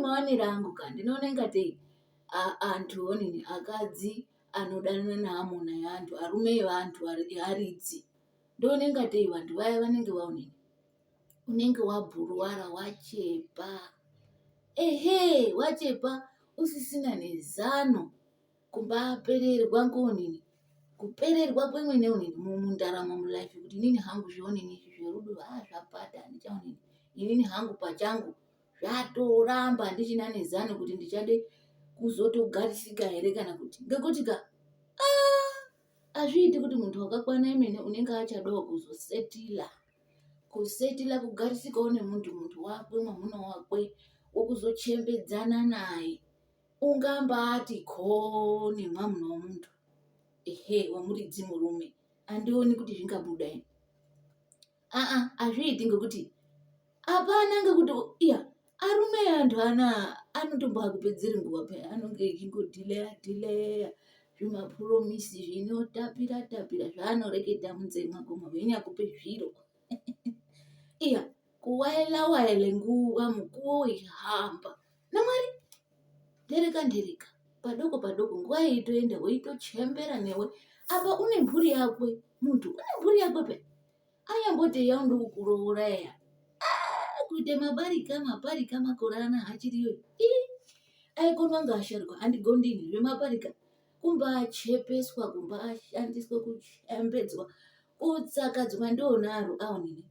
maonero angu ndinoona ingatei antu onini akadzi anodanana neamuna eantu, arume evantu aridzi, ndoona ingatei vantu vaya vanenge vaonini, unenge wabhuruvara, wachepa. Ehe, wachepa usisina nezano, kumbapererwa ngeonini, kupererwa kwemene onini mundaramo mulife kuti inini hangu zvionini zverudo zvapata handichaonini, inini hangu pachangu zvatoramba handichina nezano kuti ndichade kuzotogarisika here kana kuti, ngekuti hazviiti kuti muntu wakakwana emene unenge achadawo kuzosetila, kugarisikawo nemuntu wakwe, mwamuna wakwe, wokuzochembedzana naye, ungambati koo nemwamuna womuntu, ehe, wamuridzi murume, handioni kuti zvingabuda ini. Hazviiti ngekuti hapana, ngekuti iya arume eantu anaa anotombakupedzere nguva peya, anonge echingodhileya zvimapuromisi zvinotapira zvaanoreketa munzee mwakomwo veinyakupe zviro iya kuwaela nguva, mukuwo weihamba. Namwari ndereka padoko nguva yeitoenda weitochembera newe apa une mhuri yakwe, muntu une mhuri yakwe peya, anyamboti yaunode kukurooraya kuite maparika makore anaya achiriyo, aikonwa ngeasharukwa, handigondini zvemaparika kumbachepeswa, kumbashandiswa, kushambedzwa, kutsakadzwa ndiona aonini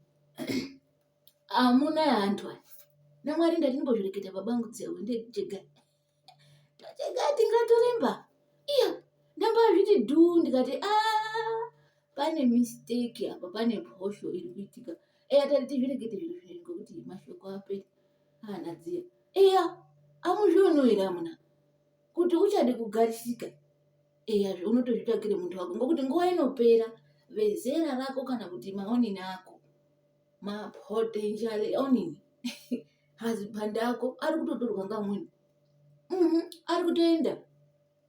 amuna eantu aya. Namwari ndati ndimbozvireketa babangu dziya ndechega tingatoremba, iya ndambazviti dhuu ndikati pane mistake apa, pane mhosho iri kuitika, tati tizvirekete zviro zvinezvi ngekuti mashoko apera. Nadziya, iya hamuzvioniwo here amuna kuti uchade kugarisika, unotozvitsvakire muntu wako, ngokuti nguva inopera, vezera rako kana kuti maonini ako, mapotential onini husband ako ari kutotorwa ngeamweni, ari kutoenda,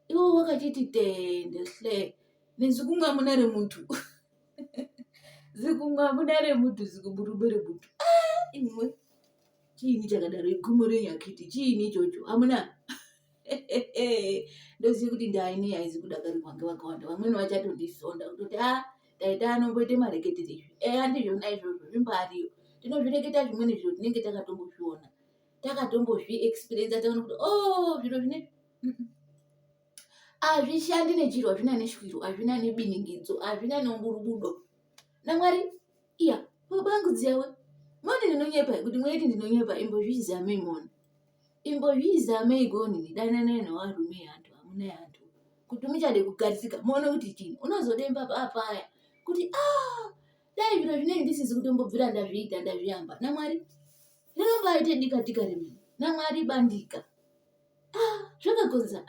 iwe wakachiti tende hle, nezikumwe hamuna remuntu zikumwe hamuna remuntu, zikuburume remuntu. Imwe chiini chakadaro, igumo renyu akiti, chiini ichocho hamuna ndoziye kuti ndaa inei haizi kudakarirwa ngevakawanda, vamweni vachatondizonda kutoti taita anomboite mareketere izvi, handizvona izvozvo, zvimbariyo, tinozvireketa zvimweni zviro tinenge takatombozviona, takatombozviexperiensa, takaona kuti zviro zvinezvi hazvishandi nechiro, hazvina neshwiro, hazvina nebiningidzo, hazvina neumburubudo. Namwari, iya babangu dziyawe, moni ndinonyepa kuti mweiti ndinonyepa, imbozvizamei moni, imbozvizamei gonini, dananai nevarume eantu, amuna eantu, kuti muchade kugarisika muone kuti chini, unozodemba papaya kuti dai zviro zvinezvi ndisizi kutombobvira ndazviita ndazviyamba. Namwari rinombaite dikatika remene, namwari bandika, zvakakonza